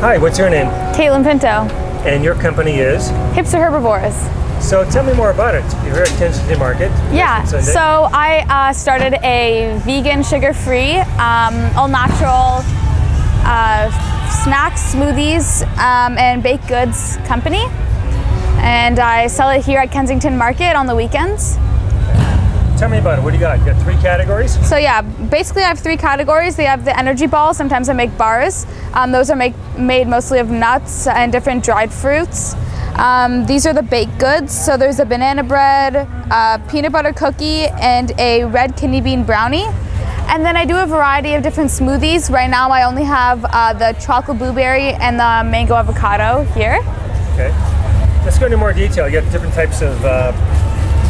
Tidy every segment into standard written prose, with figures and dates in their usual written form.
Hi, what's your name? Caitlyn Pinto. And your company is? Hipster Herbivores. So tell me more about it. You're here at Kensington Market. Yeah, so I started a vegan, sugar-free, all-natural snacks, smoothies, and baked goods company. And I sell it here at Kensington Market on the weekends. Tell me about it. What do you got? You got 3 categories? So yeah, basically I have 3 categories. They have the energy balls. Sometimes I make bars. Those are made mostly of nuts and different dried fruits. These are the baked goods. So there's a banana bread, a peanut butter cookie, and a red kidney bean brownie. And then I do a variety of different smoothies. Right now I only have the chocolate blueberry and the mango avocado here. Okay. Let's go into more detail. You got different types of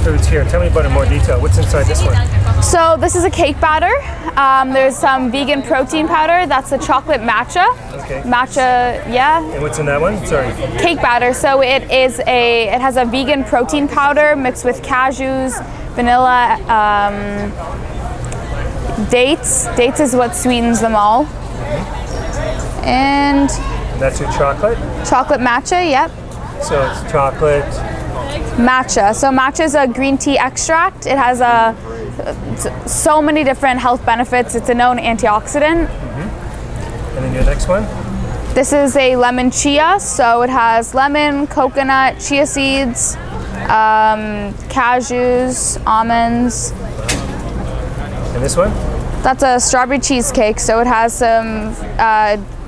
foods here. Tell me about it in more detail. What's inside this one? So this is a cake batter. There's some vegan protein powder. That's the chocolate matcha. Okay. Matcha, yeah. And what's in that one? Sorry. Cake batter. So it has a vegan protein powder mixed with cashews, vanilla, dates. Dates is what sweetens them all. And that's your chocolate? Chocolate matcha, yep. So it's chocolate. Matcha. So matcha is a green tea extract. It has so many different health benefits. It's a known antioxidant. And then your next one? This is a lemon chia. So it has lemon, coconut, chia seeds, cashews, almonds. And this one? That's a strawberry cheesecake. So it has some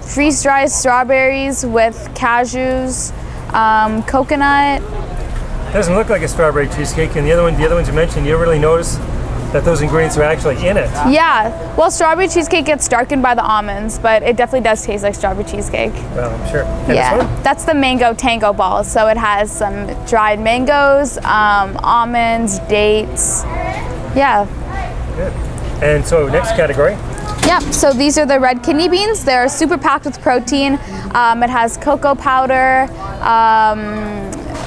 freeze-dried strawberries with cashews, coconut. Doesn't look like a strawberry cheesecake, and the other ones you mentioned, you don't really notice that those ingredients are actually in it. Yeah, well, strawberry cheesecake gets darkened by the almonds, but it definitely does taste like strawberry cheesecake. Well, I'm sure. And yeah, this one? That's the mango tango balls. So it has some dried mangoes, almonds, dates. Yeah. Good. And so next category? Yep, so these are the red kidney beans. They're super packed with protein. It has cocoa powder,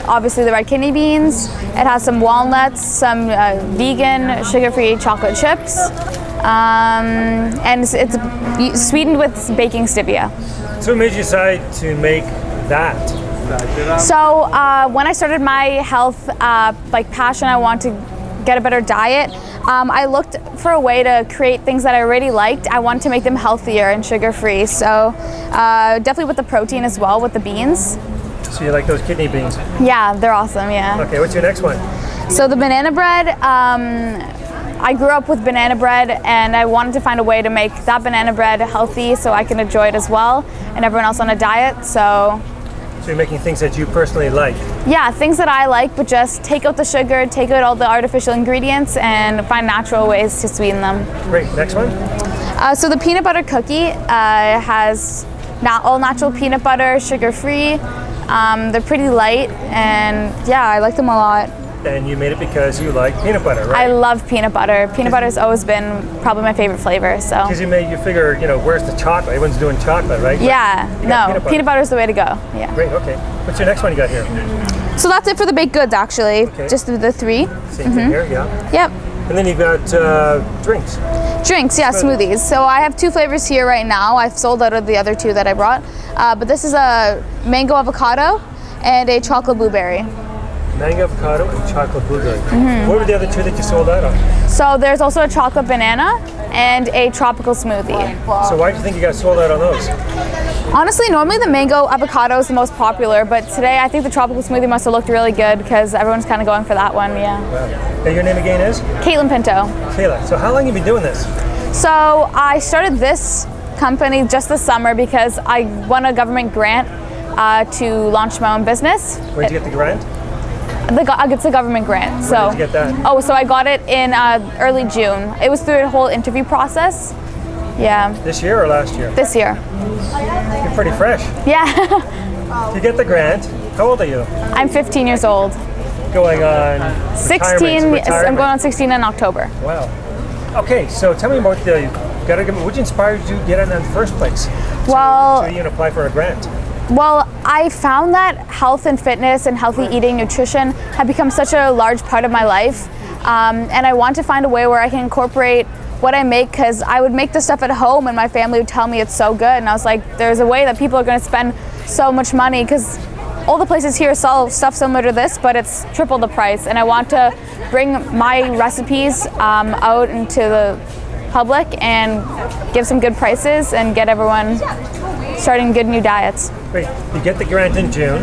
obviously the red kidney beans. It has some walnuts, some vegan sugar-free chocolate chips, and it's sweetened with baking stevia. So what made you decide to make that? So when I started my health passion, I wanted to get a better diet. I looked for a way to create things that I already liked. I wanted to make them healthier and sugar-free. So definitely with the protein as well, with the beans. So you like those kidney beans? Yeah, they're awesome, yeah. Okay, what's your next one? So the banana bread, I grew up with banana bread and I wanted to find a way to make that banana bread healthy so I can enjoy it as well and everyone else on a diet, So you're making things that you personally like? Yeah, things that I like, but just take out the sugar, take out all the artificial ingredients and find natural ways to sweeten them. Great, next one? So the peanut butter cookie has all natural peanut butter, sugar-free. They're pretty light and yeah, I like them a lot. And you made it because you like peanut butter, right? I love peanut butter. Peanut butter has always been probably my favorite flavor, so. Because you figure, where's the chocolate? Everyone's doing chocolate, right? Yeah, no, peanut butter is the way to go, yeah. Great, okay. What's your next one you got here? So that's it for the baked goods, actually. Okay. Just the 3. Same thing here, yeah. Yep. And then you've got drinks. Drinks, yeah, smoothies. So I have 2 flavors here right now. I've sold out of the other 2 that I brought. But this is a mango avocado and a chocolate blueberry. Mango avocado and chocolate blueberry. What were the other 2 that you sold out of? So there's also a chocolate banana and a tropical smoothie. So why do you think you got sold out on those? Honestly, normally the mango avocado is the most popular, but today I think the tropical smoothie must have looked really good because everyone's kind of going for that one, yeah. Wow. And your name again is? Caitlyn Pinto. Kayla. So how long have you been doing this? So I started this company just this summer because I won a government grant to launch my own business. Where'd you get the grant? It's a government grant. Where did you get that? Oh, so I got it in early June. It was through a whole interview process. Yeah. This year or last year? This year. You're pretty fresh. Yeah. You get the grant. How old are you? I'm 15 years old. Going on 16. I'm going on 16 in October. Wow. Okay, so tell me about what inspired you to get in the first place? Well, to even apply for a grant. Well, I found that health and fitness and healthy eating, nutrition have become such a large part of my life. And I want to find a way where I can incorporate what I make, because I would make the stuff at home and my family would tell me it's so good, and I was like, there's a way that people are going to spend so much money, because all the places here sell stuff similar to this, but it's triple the price, and I want to bring my recipes out into the public and give some good prices and get everyone starting good new diets. Great. You get the grant in June,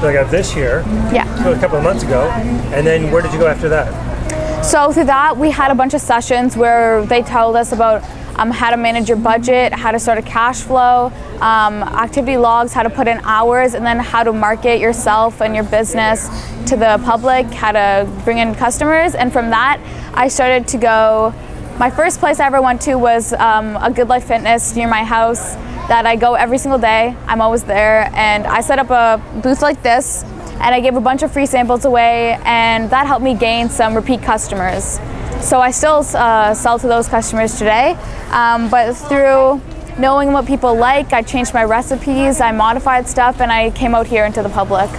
like of this year. Yeah. So a couple of months ago, and then where did you go after that? So through that, we had a bunch of sessions where they told us about how to manage your budget, how to start a cash flow, activity logs, how to put in hours, and then how to market yourself and your business to the public, how to bring in customers. And from that, I started to go. My first place I ever went to was a Good Life Fitness near my house that I go every single day. I'm always there, and I set up a booth like this, and I gave a bunch of free samples away, and that helped me gain some repeat customers. So I still sell to those customers today, but through knowing what people like, I changed my recipes, I modified stuff, and I came out here into the public.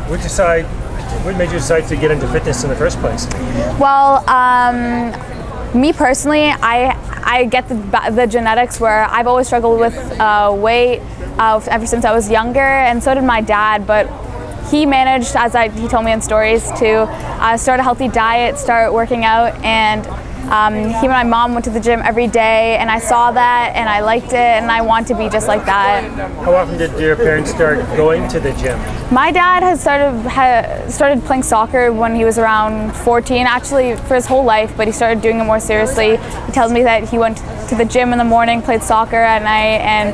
What made you decide to get into fitness in the first place? Well, me personally, I get the genetics where I've always struggled with weight ever since I was younger, and so did my dad, but he managed, he told me in stories, to start a healthy diet, start working out, and he and my mom went to the gym every day, and I saw that, and I liked it, and I want to be just like that. How often did your parents start going to the gym? My dad has started playing soccer when he was around 14, actually for his whole life, but he started doing it more seriously. He tells me that he went to the gym in the morning, played soccer at night, and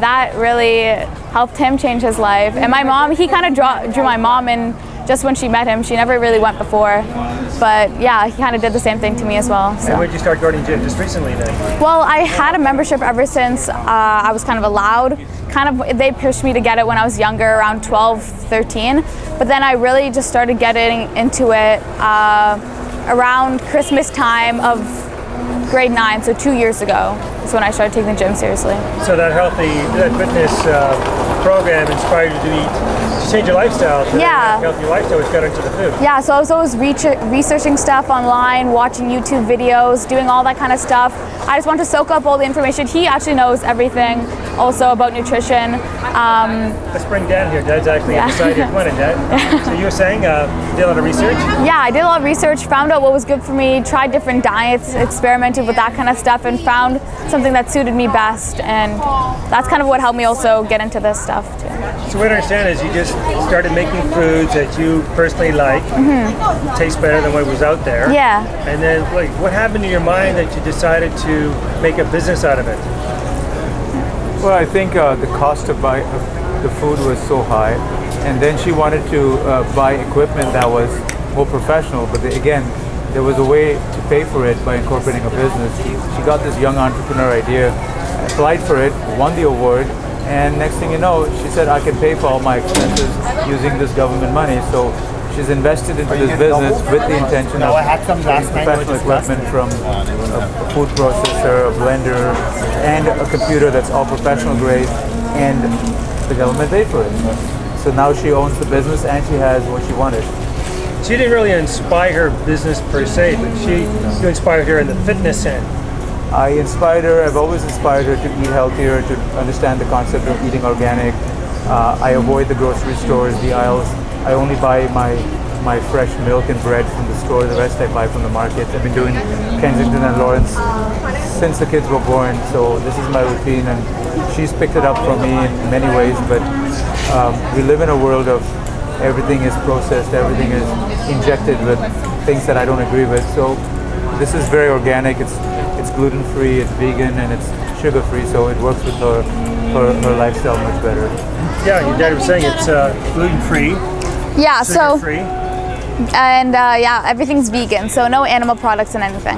that really helped him change his life. And my mom, he kind of drew my mom in just when she met him. She never really went before, but yeah, he kind of did the same thing to me as well. So. And when did you start going to the gym? Just recently then? Well, I had a membership ever since I was kind of allowed. They pushed me to get it when I was younger, around 12, 13, but then I really just started getting into it around Christmas time of grade 9, so 2 years ago is when I started taking the gym seriously. So that fitness program inspired you to change your lifestyle, to yeah. a healthy lifestyle, which got into the food. Yeah, so I was always researching stuff online, watching YouTube videos, doing all that kind of stuff. I just want to soak up all the information. He actually knows everything also about nutrition. Let's bring Dan here. Dad's actually beside you. Come on in, Dad. So you were saying you did a lot of research? Yeah, I did a lot of research, found out what was good for me, tried different diets, experimented with that kind of stuff, and found something that suited me best. And that's kind of what helped me also get into this stuff too. So what I understand is you just started making foods that you personally like, taste better than what was out there. Yeah. And then what happened in your mind that you decided to make a business out of it? Well, I think the cost of the food was so high, and then she wanted to buy equipment that was more professional, but again, there was a way to pay for it by incorporating a business. She got this young entrepreneur idea, applied for it, won the award, and next thing you know, she said, I can pay for all my expenses using this government money. So she's invested into this business with the intention of getting professional equipment from a food processor, a blender, and a computer that's all professional grade, and the government paid for it. So now she owns the business and she has what she wanted. She didn't really inspire her business per se, but you inspired her in the fitness end. I inspired her, I've always inspired her to eat healthier, to understand the concept of eating organic. I avoid the grocery stores, the aisles. I only buy my fresh milk and bread from the store. The rest I buy from the market. I've been doing Kensington and Lawrence since the kids were born, so this is my routine, and she's picked it up from me in many ways, but we live in a world of everything is processed, everything is injected with things that I don't agree with. So this is very organic, it's gluten-free, it's vegan, and it's sugar-free, so it works with her lifestyle much better. Yeah, your dad was saying it's gluten-free, yeah, sugar-free. And yeah, everything's vegan, so no animal products in anything.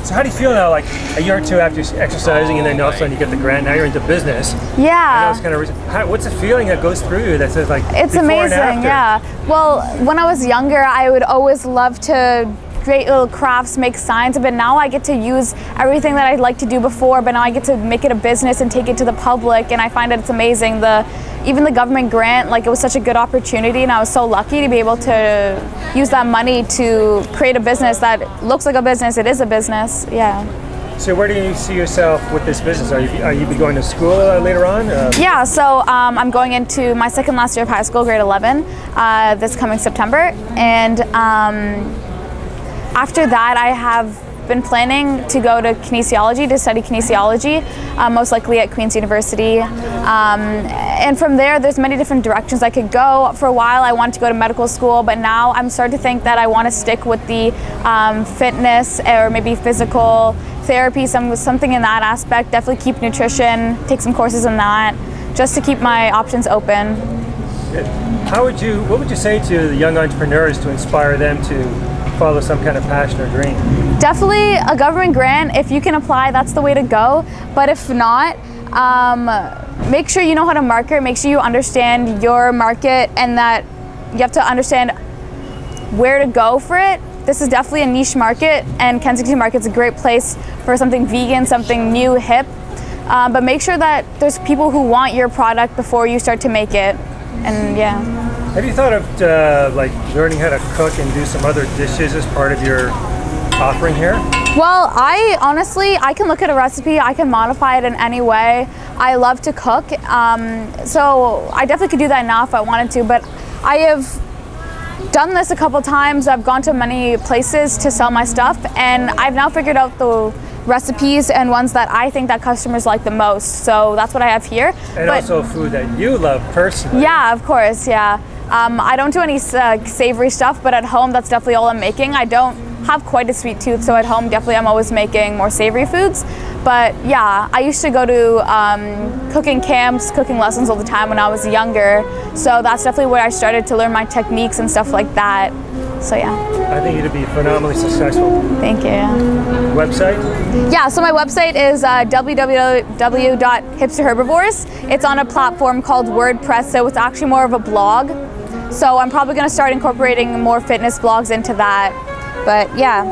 So how do you feel now, like a year or two after exercising, and then all of a sudden you get the grant, now you're into business? Yeah. I know it's kind of, what's the feeling that goes through you that says like it's before amazing, and after? yeah. Well, when I was younger, I would always love to create little crafts, make signs, but now I get to use everything that I'd like to do before, but now I get to make it a business and take it to the public, and I find that it's amazing. Even the government grant, like, it was such a good opportunity, and I was so lucky to be able to use that money to create a business that looks like a business. It is a business, yeah. So where do you see yourself with this business? Are you be going to school later on? Yeah, so I'm going into my second last year of high school, grade 11, this coming September, and after that I have been planning to go to kinesiology, to study kinesiology, most likely at Queen's University. And from there's many different directions I could go. For a while I wanted to go to medical school, but now I'm starting to think that I want to stick with the fitness or maybe physical therapy, something in that aspect. Definitely keep nutrition, take some courses in that, just to keep my options open. What would you say to the young entrepreneurs to inspire them to follow some kind of passion or dream? Definitely a government grant. If you can apply, that's the way to go. But if not, make sure you know how to market, make sure you understand your market, and that you have to understand where to go for it. This is definitely a niche market, and Kensington Market's a great place for something vegan, something new, hip. But make sure that there's people who want your product before you start to make it. And yeah. Have you thought of like learning how to cook and do some other dishes as part of your offering here? Well, I can look at a recipe, I can modify it in any way. I love to cook, so I definitely could do that now if I wanted to, but I have done this a couple times. I've gone to many places to sell my stuff, and I've now figured out the recipes and ones that I think that customers like the most. So that's what I have here. And also food that you love personally. Yeah, of course, yeah. I don't do any savory stuff, but at home that's definitely all I'm making. I don't have quite a sweet tooth, so at home definitely I'm always making more savory foods. But yeah, I used to go to cooking camps, cooking lessons all the time when I was younger. So that's definitely where I started to learn my techniques and stuff like that. So yeah. I think you'd be phenomenally successful. Thank you. Website? Yeah, so my website is www.hipsterherbivores. It's on a platform called WordPress, so it's actually more of a blog. So I'm probably going to start incorporating more fitness blogs into that. But yeah.